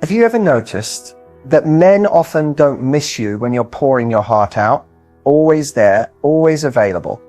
Have you ever noticed that men often don't miss you when you're pouring your heart out? Always there, always available.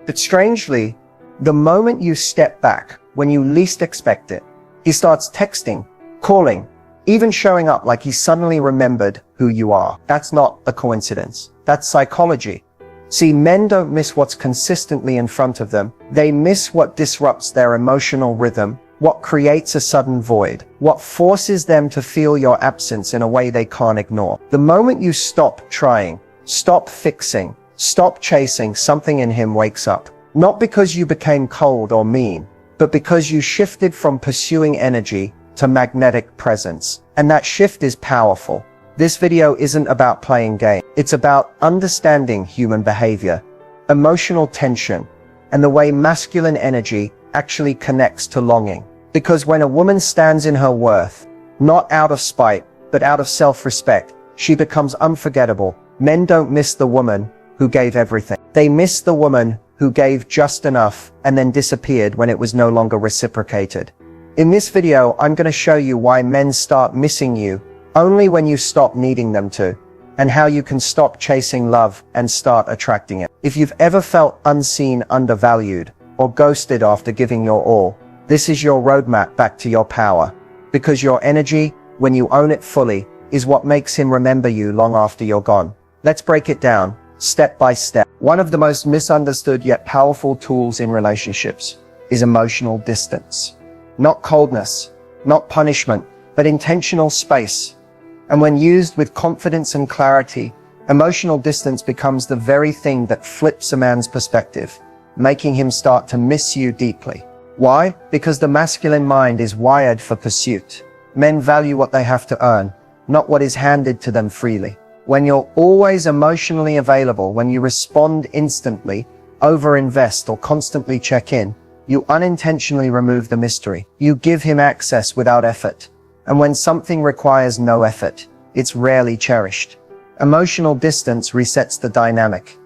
But strangely, the moment you step back, when you least expect it, he starts texting, calling, even showing up like he suddenly remembered who you are. That's not a coincidence. That's psychology. See, men don't miss what's consistently in front of them. They miss what disrupts their emotional rhythm, what creates a sudden void, what forces them to feel your absence in a way they can't ignore. The moment you stop trying, stop fixing, stop chasing, something in him wakes up. Not because you became cold or mean, but because you shifted from pursuing energy to magnetic presence. And that shift is powerful. This video isn't about playing games. It's about understanding human behavior, emotional tension, and the way masculine energy actually connects to longing. Because when a woman stands in her worth, not out of spite, but out of self-respect, she becomes unforgettable. Men don't miss the woman who gave everything. They miss the woman who gave just enough and then disappeared when it was no longer reciprocated. In this video, I'm going to show you why men start missing you only when you stop needing them to, and how you can stop chasing love and start attracting it. If you've ever felt unseen, undervalued, or ghosted after giving your all, this is your roadmap back to your power. Because your energy, when you own it fully, is what makes him remember you long after you're gone. Let's break it down, step by step. One of the most misunderstood yet powerful tools in relationships is emotional distance. Not coldness, not punishment, but intentional space. And when used with confidence and clarity, emotional distance becomes the very thing that flips a man's perspective, making him start to miss you deeply. Why? Because the masculine mind is wired for pursuit. Men value what they have to earn, not what is handed to them freely. When you're always emotionally available, when you respond instantly, overinvest, or constantly check in, you unintentionally remove the mystery. You give him access without effort. And when something requires no effort, it's rarely cherished. Emotional distance resets the dynamic.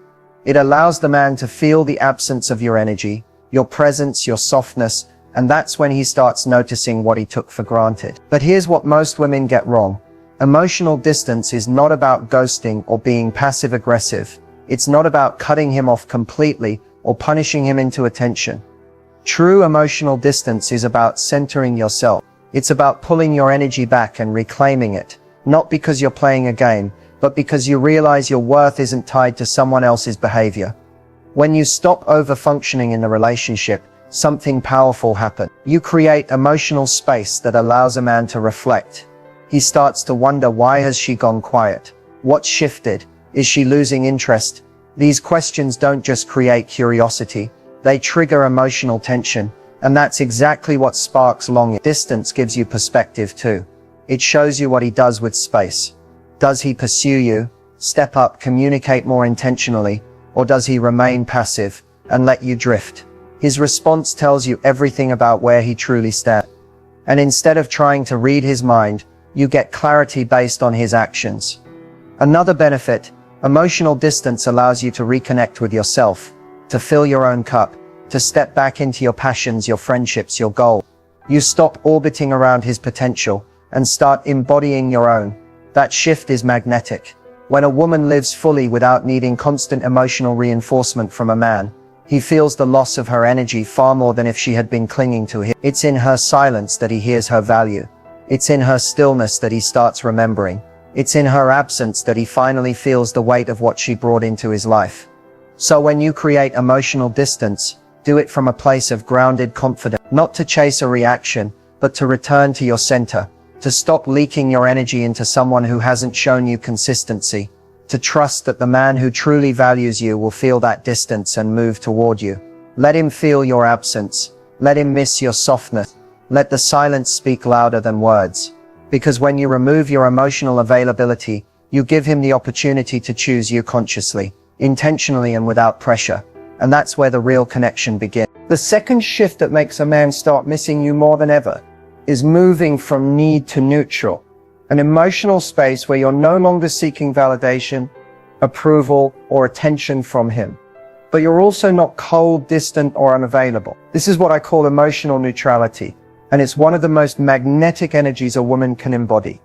It allows the man to feel the absence of your energy, your presence, your softness, and that's when he starts noticing what he took for granted. But here's what most women get wrong. Emotional distance is not about ghosting or being passive-aggressive. It's not about cutting him off completely or punishing him into attention. True emotional distance is about centering yourself. It's about pulling your energy back and reclaiming it, not because you're playing a game, but because you realize your worth isn't tied to someone else's behavior. When you stop over-functioning in the relationship, something powerful happens. You create emotional space that allows a man to reflect. He starts to wonder, why has she gone quiet? What shifted? Is she losing interest? These questions don't just create curiosity, they trigger emotional tension. And that's exactly what sparks longing. Distance gives you perspective too. It shows you what he does with space. Does he pursue you, step up, communicate more intentionally, or does he remain passive and let you drift? His response tells you everything about where he truly stands. And instead of trying to read his mind, you get clarity based on his actions. Another benefit, emotional distance allows you to reconnect with yourself, to fill your own cup, to step back into your passions, your friendships, your goals. You stop orbiting around his potential and start embodying your own. That shift is magnetic. When a woman lives fully without needing constant emotional reinforcement from a man, he feels the loss of her energy far more than if she had been clinging to him. It's in her silence that he hears her value. It's in her stillness that he starts remembering. It's in her absence that he finally feels the weight of what she brought into his life. So when you create emotional distance, do it from a place of grounded confidence, not to chase a reaction, but to return to your center, to stop leaking your energy into someone who hasn't shown you consistency, to trust that the man who truly values you will feel that distance and move toward you. Let him feel your absence. Let him miss your softness. Let the silence speak louder than words. Because when you remove your emotional availability, you give him the opportunity to choose you consciously, intentionally, and without pressure. And that's where the real connection begins. The second shift that makes a man start missing you more than ever is moving from need to neutral, an emotional space where you're no longer seeking validation, approval, or attention from him. But you're also not cold, distant, or unavailable. This is what I call emotional neutrality, and it's one of the most magnetic energies a woman can embody.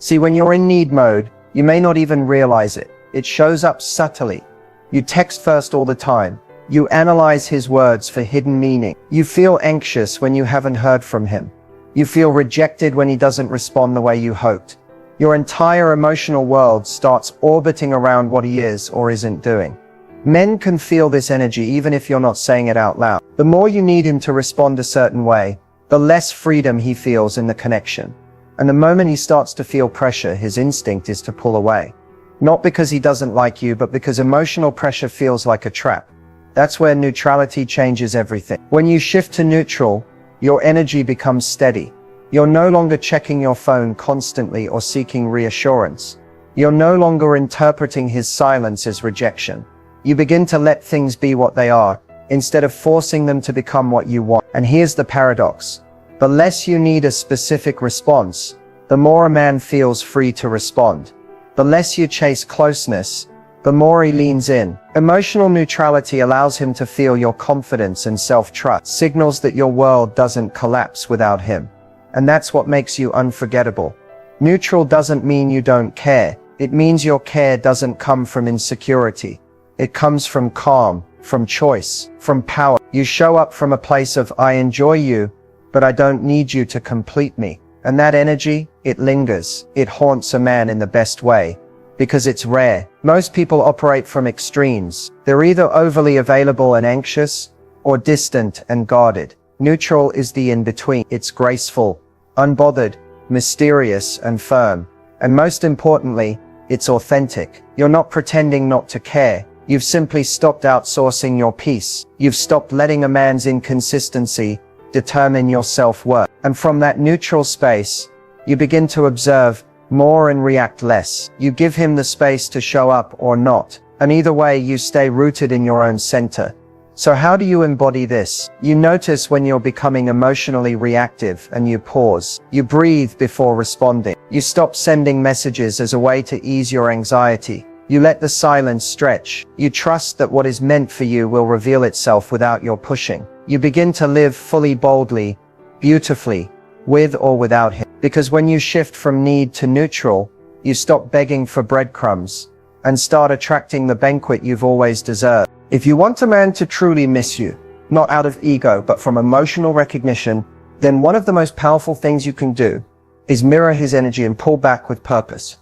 See, when you're in need mode, you may not even realize it. It shows up subtly. You text first all the time. You analyze his words for hidden meaning. You feel anxious when you haven't heard from him. You feel rejected when he doesn't respond the way you hoped. Your entire emotional world starts orbiting around what he is or isn't doing. Men can feel this energy even if you're not saying it out loud. The more you need him to respond a certain way, the less freedom he feels in the connection. And the moment he starts to feel pressure, his instinct is to pull away. Not because he doesn't like you, but because emotional pressure feels like a trap. That's where neutrality changes everything. When you shift to neutral, your energy becomes steady. You're no longer checking your phone constantly or seeking reassurance. You're no longer interpreting his silence as rejection. You begin to let things be what they are, instead of forcing them to become what you want. And here's the paradox. The less you need a specific response, the more a man feels free to respond. The less you chase closeness, the more he leans in. Emotional neutrality allows him to feel your confidence and self-trust, signals that your world doesn't collapse without him. And that's what makes you unforgettable. Neutral doesn't mean you don't care. It means your care doesn't come from insecurity. It comes from calm, from choice, from power. You show up from a place of, I enjoy you, but I don't need you to complete me. And that energy, it lingers. It haunts a man in the best way. Because it's rare. Most people operate from extremes. They're either overly available and anxious, or distant and guarded. Neutral is the in-between. It's graceful, unbothered, mysterious, and firm. And most importantly, it's authentic. You're not pretending not to care. You've simply stopped outsourcing your peace. You've stopped letting a man's inconsistency determine your self-worth. And from that neutral space, you begin to observe more and react less. You give him the space to show up or not. And either way, you stay rooted in your own center. So how do you embody this? You notice when you're becoming emotionally reactive and you pause. You breathe before responding. You stop sending messages as a way to ease your anxiety. You let the silence stretch. You trust that what is meant for you will reveal itself without your pushing. You begin to live fully, boldly, beautifully, with or without him. Because when you shift from need to neutral, you stop begging for breadcrumbs and start attracting the banquet you've always deserved. If you want a man to truly miss you, not out of ego, but from emotional recognition, then one of the most powerful things you can do is mirror his energy and pull back with purpose.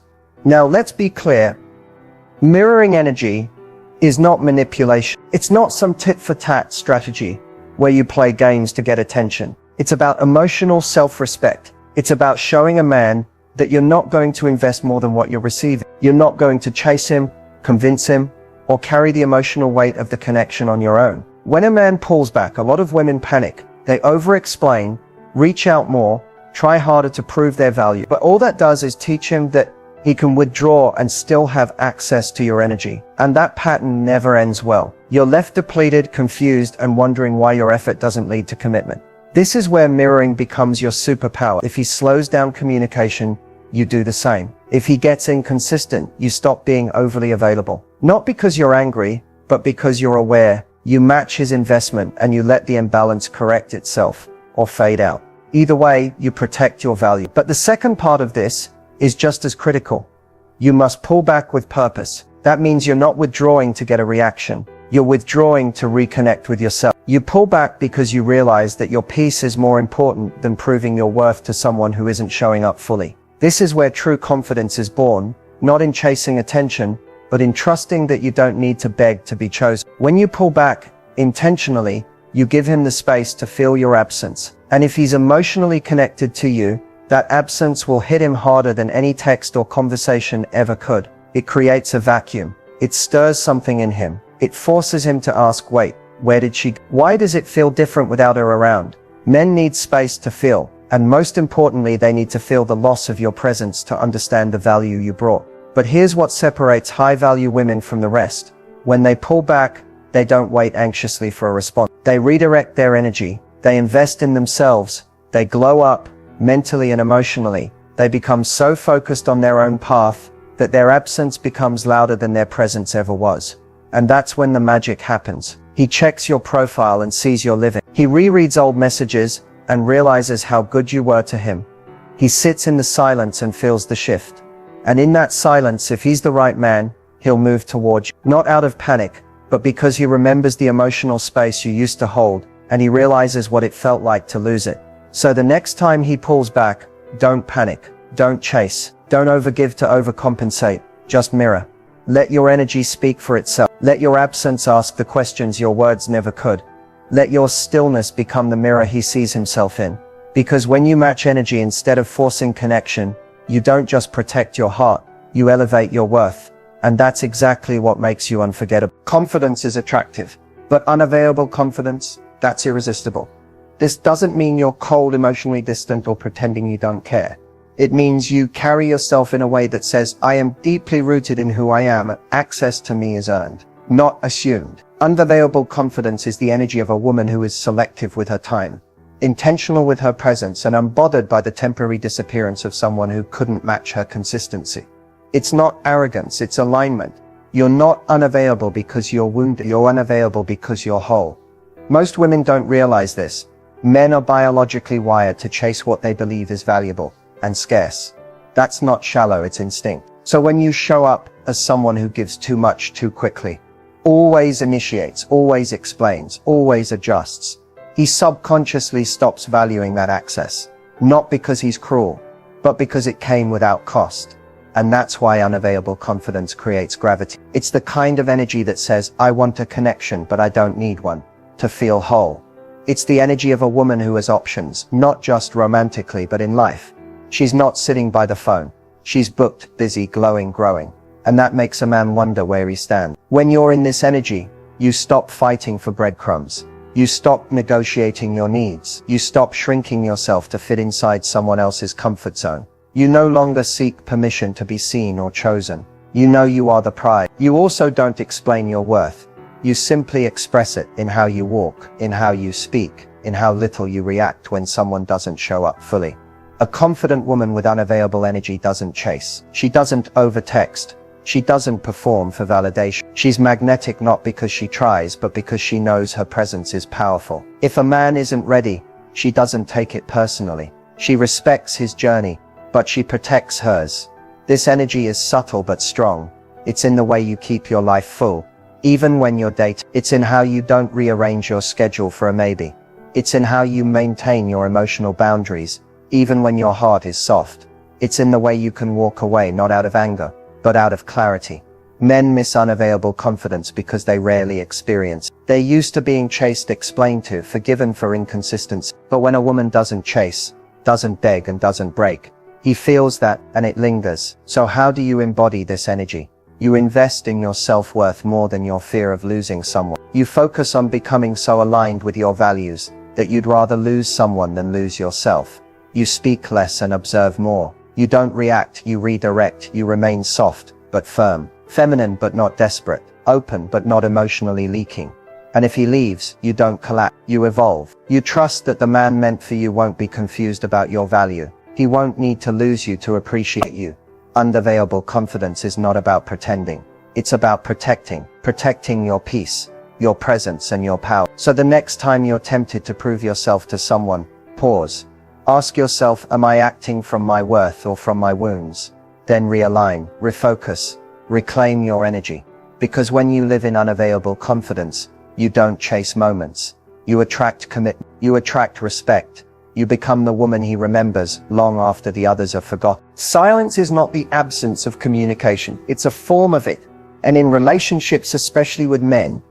Now, let's be clear. Mirroring energy is not manipulation. It's not some tit-for-tat strategy where you play games to get attention. It's about emotional self-respect. It's about showing a man that you're not going to invest more than what you're receiving. You're not going to chase him, convince him, or carry the emotional weight of the connection on your own. When a man pulls back, a lot of women panic. They over-explain, reach out more, try harder to prove their value. But all that does is teach him that he can withdraw and still have access to your energy. And that pattern never ends well. You're left depleted, confused, and wondering why your effort doesn't lead to commitment. This is where mirroring becomes your superpower. If he slows down communication, you do the same. If he gets inconsistent, you stop being overly available. Not because you're angry, but because you're aware. You match his investment and you let the imbalance correct itself or fade out. Either way, you protect your value. But the second part of this is just as critical. You must pull back with purpose. That means you're not withdrawing to get a reaction. You're withdrawing to reconnect with yourself. You pull back because you realize that your peace is more important than proving your worth to someone who isn't showing up fully. This is where true confidence is born, not in chasing attention, but in trusting that you don't need to beg to be chosen. When you pull back intentionally, you give him the space to feel your absence. And if he's emotionally connected to you, that absence will hit him harder than any text or conversation ever could. It creates a vacuum. It stirs something in him. It forces him to ask, wait, where did she go? Why does it feel different without her around? Men need space to feel. And most importantly, they need to feel the loss of your presence to understand the value you brought. But here's what separates high-value women from the rest. When they pull back, they don't wait anxiously for a response. They redirect their energy. They invest in themselves. They glow up mentally and emotionally. They become so focused on their own path that their absence becomes louder than their presence ever was. And that's when the magic happens. He checks your profile and sees you're living. He rereads old messages and realizes how good you were to him. He sits in the silence and feels the shift. And in that silence, if he's the right man, he'll move towards you. Not out of panic, but because he remembers the emotional space you used to hold, and he realizes what it felt like to lose it. So the next time he pulls back, don't panic, don't chase, don't overgive to overcompensate, just mirror. Let your energy speak for itself. Let your absence ask the questions your words never could. Let your stillness become the mirror he sees himself in. Because when you match energy instead of forcing connection, you don't just protect your heart, you elevate your worth. And that's exactly what makes you unforgettable. Confidence is attractive, but unavailable confidence, that's irresistible. This doesn't mean you're cold, emotionally distant, or pretending you don't care. It means you carry yourself in a way that says, I am deeply rooted in who I am, and access to me is earned, not assumed. Unavailable confidence is the energy of a woman who is selective with her time, intentional with her presence, and unbothered by the temporary disappearance of someone who couldn't match her consistency. It's not arrogance, it's alignment. You're not unavailable because you're wounded, you're unavailable because you're whole. Most women don't realize this. Men are biologically wired to chase what they believe is valuable and scarce. That's not shallow, it's instinct. So when you show up as someone who gives too much too quickly, always initiates, always explains, always adjusts, he subconsciously stops valuing that access. Not because he's cruel, but because it came without cost. And that's why unavailable confidence creates gravity. It's the kind of energy that says, I want a connection, but I don't need one to feel whole. It's the energy of a woman who has options, not just romantically, but in life. She's not sitting by the phone. She's booked, busy, glowing, growing. And that makes a man wonder where he stands. When you're in this energy, you stop fighting for breadcrumbs. You stop negotiating your needs. You stop shrinking yourself to fit inside someone else's comfort zone. You no longer seek permission to be seen or chosen. You know you are the prize. You also don't explain your worth. You simply express it in how you walk, in how you speak, in how little you react when someone doesn't show up fully. A confident woman with unavailable energy doesn't chase. She doesn't overtext. She doesn't perform for validation. She's magnetic not because she tries, but because she knows her presence is powerful. If a man isn't ready, she doesn't take it personally. She respects his journey, but she protects hers. This energy is subtle but strong. It's in the way you keep your life full, even when you're dating. It's in how you don't rearrange your schedule for a maybe. It's in how you maintain your emotional boundaries, even when your heart is soft. It's in the way you can walk away not out of anger, but out of clarity. Men miss unavailable confidence because they rarely experience. They're used to being chased, explained to, forgiven for inconsistency. But when a woman doesn't chase, doesn't beg, and doesn't break, he feels that, and it lingers. So how do you embody this energy? You invest in your self-worth more than your fear of losing someone. You focus on becoming so aligned with your values that you'd rather lose someone than lose yourself. You speak less and observe more. You don't react, you redirect. You remain soft, but firm. Feminine, but not desperate. Open, but not emotionally leaking. And if he leaves, you don't collapse. You evolve. You trust that the man meant for you won't be confused about your value. He won't need to lose you to appreciate you. Unavailable confidence is not about pretending. It's about protecting your peace, your presence, and your power. So the next time you're tempted to prove yourself to someone, pause. Ask yourself, am I acting from my worth or from my wounds? Then realign, refocus, reclaim your energy. Because when you live in unavailable confidence, you don't chase moments. You attract commitment. You attract respect. You become the woman he remembers long after the others are forgotten. Silence is not the absence of communication. It's a form of it. And in relationships, especially with men,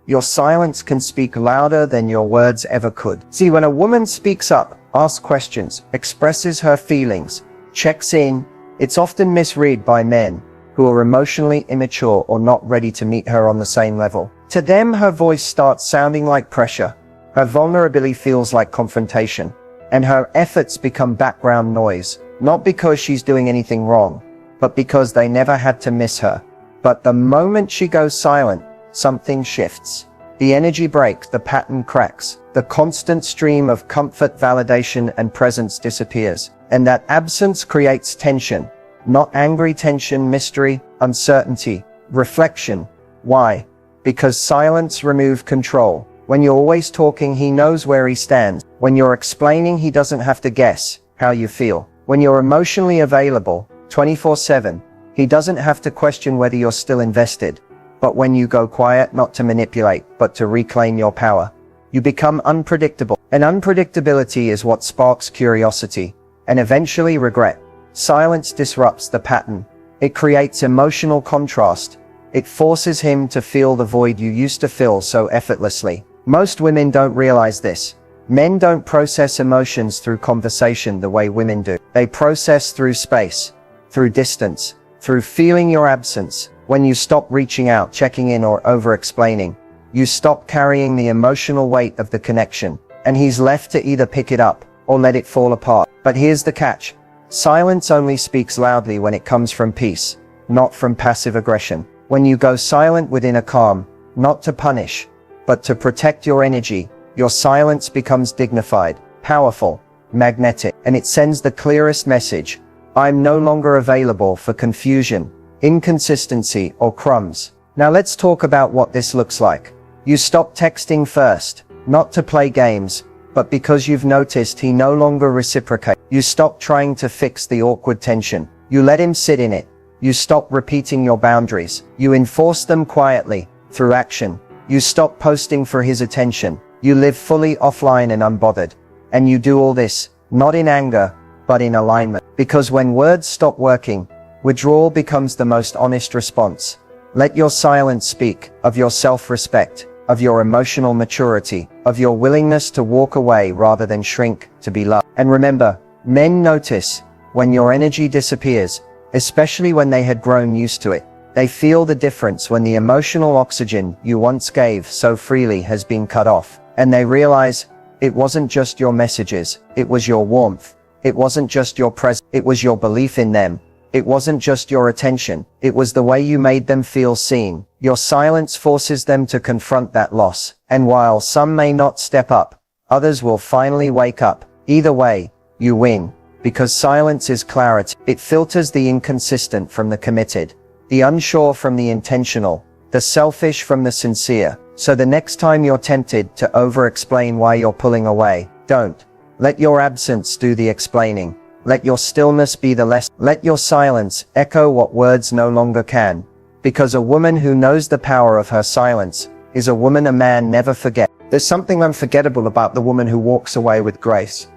your silence can speak louder than your words ever could. See, when a woman speaks up, asks questions, expresses her feelings, checks in, it's often misread by men who are emotionally immature or not ready to meet her on the same level. To them, her voice starts sounding like pressure. Her vulnerability feels like confrontation. And her efforts become background noise, not because she's doing anything wrong, but because they never had to miss her. But the moment she goes silent, something shifts. The energy breaks, the pattern cracks, the constant stream of comfort, validation, and presence disappears. And that absence creates tension. Not angry tension, mystery, uncertainty, reflection. Why? Because silence removes control. When you're always talking, he knows where he stands. When you're explaining, he doesn't have to guess how you feel. When you're emotionally available, 24/7, he doesn't have to question whether you're still invested. But when you go quiet, not to manipulate, but to reclaim your power, you become unpredictable. And unpredictability is what sparks curiosity, and eventually regret. Silence disrupts the pattern. It creates emotional contrast. It forces him to feel the void you used to fill so effortlessly. Most women don't realize this. Men don't process emotions through conversation the way women do. They process through space, through distance, through feeling your absence. When you stop reaching out, checking in, or over-explaining, you stop carrying the emotional weight of the connection, and he's left to either pick it up or let it fall apart. But here's the catch. Silence only speaks loudly when it comes from peace, not from passive aggression. When you go silent within a calm, not to punish, but to protect your energy, your silence becomes dignified, powerful, magnetic, and it sends the clearest message. I'm no longer available for confusion, inconsistency, or crumbs. Now let's talk about what this looks like. You stop texting first, not to play games, but because you've noticed he no longer reciprocates. You stop trying to fix the awkward tension. You let him sit in it. You stop repeating your boundaries. You enforce them quietly, through action. You stop posting for his attention. You live fully offline and unbothered. And you do all this, not in anger, but in alignment. Because when words stop working, withdrawal becomes the most honest response. Let your silence speak of your self-respect, of your emotional maturity, of your willingness to walk away rather than shrink to be loved. And remember, men notice when your energy disappears, especially when they had grown used to it. They feel the difference when the emotional oxygen you once gave so freely has been cut off. And they realize it wasn't just your messages, it was your warmth. It wasn't just your presence, it was your belief in them. It wasn't just your attention, it was the way you made them feel seen. Your silence forces them to confront that loss. And while some may not step up, others will finally wake up. Either way, you win. Because silence is clarity. It filters the inconsistent from the committed, the unsure from the intentional, the selfish from the sincere. So the next time you're tempted to over-explain why you're pulling away, don't. Let your absence do the explaining. Let your stillness be the lesson. Let your silence echo what words no longer can. Because a woman who knows the power of her silence is a woman a man never forgets. There's something unforgettable about the woman who walks away with grace.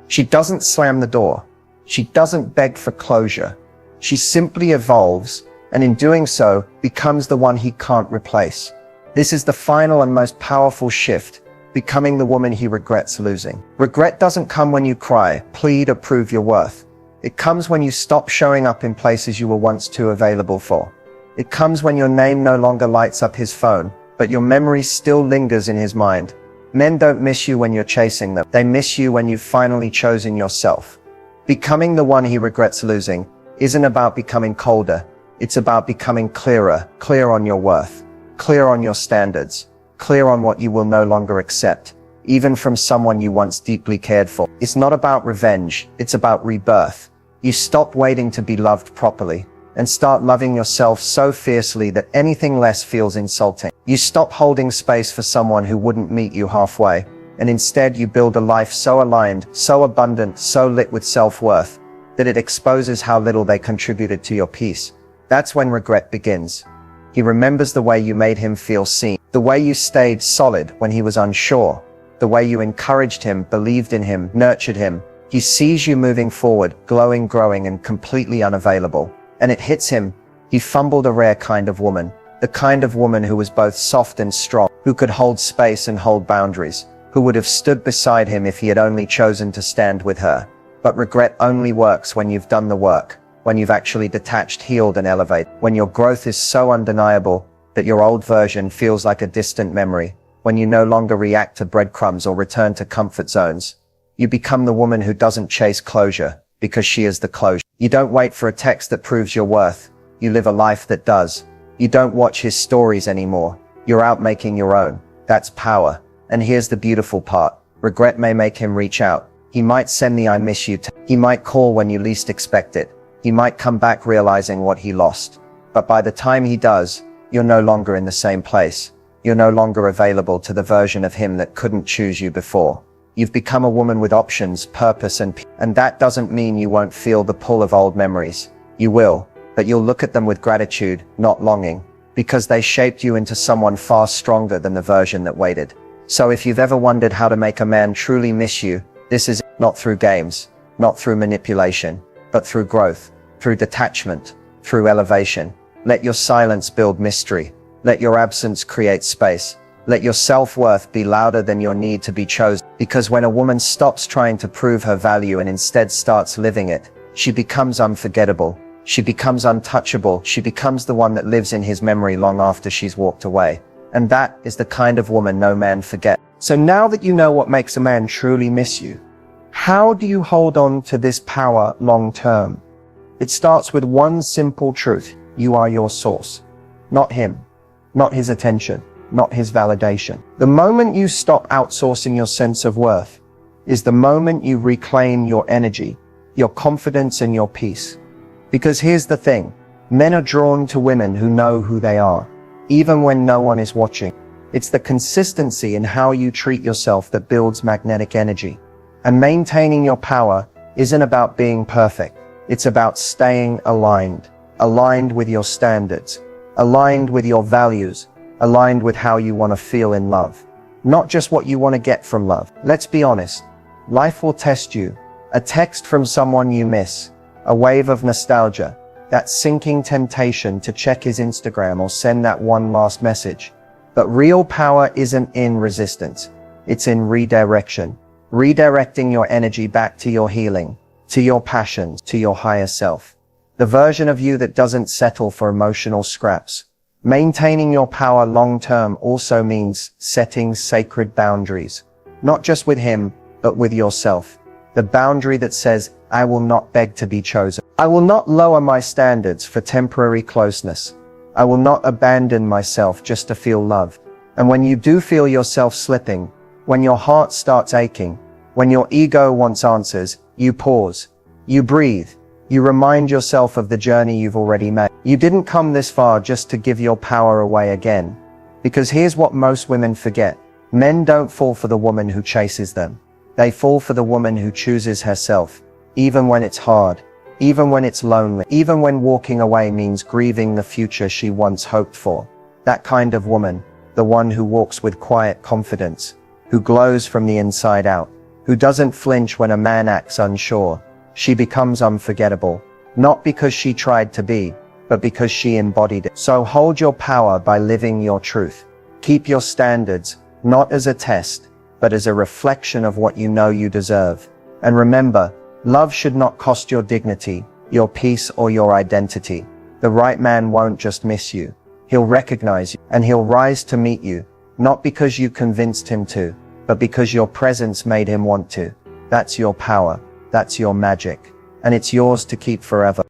She doesn't slam the door. She doesn't beg for closure. She simply evolves, and in doing so, becomes the one he can't replace. This is the final and most powerful shift, becoming the woman he regrets losing. Regret doesn't come when you cry, plead, or prove your worth. It comes when you stop showing up in places you were once too available for. It comes when your name no longer lights up his phone, but your memory still lingers in his mind. Men don't miss you when you're chasing them. They miss you when you've finally chosen yourself. Becoming the one he regrets losing isn't about becoming colder. It's about becoming clearer, clear on your worth, clear on your standards, clear on what you will no longer accept, even from someone you once deeply cared for. It's not about revenge, it's about rebirth. You stop waiting to be loved properly and start loving yourself so fiercely that anything less feels insulting. You stop holding space for someone who wouldn't meet you halfway, and instead you build a life so aligned, so abundant, so lit with self-worth, that it exposes how little they contributed to your peace. That's when regret begins. He remembers the way you made him feel seen, the way you stayed solid when he was unsure, the way you encouraged him, believed in him, nurtured him. He sees you moving forward, glowing, growing, and completely unavailable. And it hits him. He fumbled a rare kind of woman, the kind of woman who was both soft and strong, who could hold space and hold boundaries, who would have stood beside him if he had only chosen to stand with her. But regret only works when you've done the work, when you've actually detached, healed, and elevated, when your growth is so undeniable that your old version feels like a distant memory, when you no longer react to breadcrumbs or return to comfort zones. You become the woman who doesn't chase closure, because she is the closure. You don't wait for a text that proves your worth. You live a life that does. You don't watch his stories anymore. You're out making your own. That's power. And here's the beautiful part. Regret may make him reach out. He might send the "I miss you" text. He might call when you least expect it. He might come back realizing what he lost. But by the time he does, you're no longer in the same place. You're no longer available to the version of him that couldn't choose you before. You've become a woman with options, purpose, and that doesn't mean you won't feel the pull of old memories. You will, but you'll look at them with gratitude, not longing, because they shaped you into someone far stronger than the version that waited. So if you've ever wondered how to make a man truly miss you, this is not through games, not through manipulation, but through growth, through detachment, through elevation. Let your silence build mystery. Let your absence create space. Let your self-worth be louder than your need to be chosen. Because when a woman stops trying to prove her value and instead starts living it, she becomes unforgettable. She becomes untouchable. She becomes the one that lives in his memory long after she's walked away. And that is the kind of woman no man forgets. So now that you know what makes a man truly miss you, how do you hold on to this power long term? It starts with one simple truth. You are your source. Not him. Not his attention. Not his validation. The moment you stop outsourcing your sense of worth is the moment you reclaim your energy, your confidence, and your peace. Because here's the thing. Men are drawn to women who know who they are, even when no one is watching. It's the consistency in how you treat yourself that builds magnetic energy. And maintaining your power isn't about being perfect. It's about staying aligned with your standards, aligned with your values, aligned with how you want to feel in love, not just what you want to get from love. Let's be honest. Life will test you. A text from someone you miss, a wave of nostalgia, that sinking temptation to check his Instagram or send that one last message. But real power isn't in resistance. It's in redirection. Redirecting your energy back to your healing, to your passions, to your higher self. The version of you that doesn't settle for emotional scraps. Maintaining your power long term also means setting sacred boundaries. Not just with him, but with yourself. The boundary that says, I will not beg to be chosen. I will not lower my standards for temporary closeness. I will not abandon myself just to feel love. And when you do feel yourself slipping, when your heart starts aching, when your ego wants answers, you pause. You breathe. You remind yourself of the journey you've already made. You didn't come this far just to give your power away again. Because here's what most women forget. Men don't fall for the woman who chases them. They fall for the woman who chooses herself, even when it's hard, even when it's lonely, even when walking away means grieving the future she once hoped for. That kind of woman, the one who walks with quiet confidence, who glows from the inside out, who doesn't flinch when a man acts unsure, she becomes unforgettable, not because she tried to be, but because she embodied it. So hold your power by living your truth. Keep your standards, not as a test, but as a reflection of what you know you deserve. And remember, love should not cost your dignity, your peace, or your identity. The right man won't just miss you. He'll recognize you, and he'll rise to meet you, not because you convinced him to, but because your presence made him want to. That's your power. That's your magic. And it's yours to keep forever.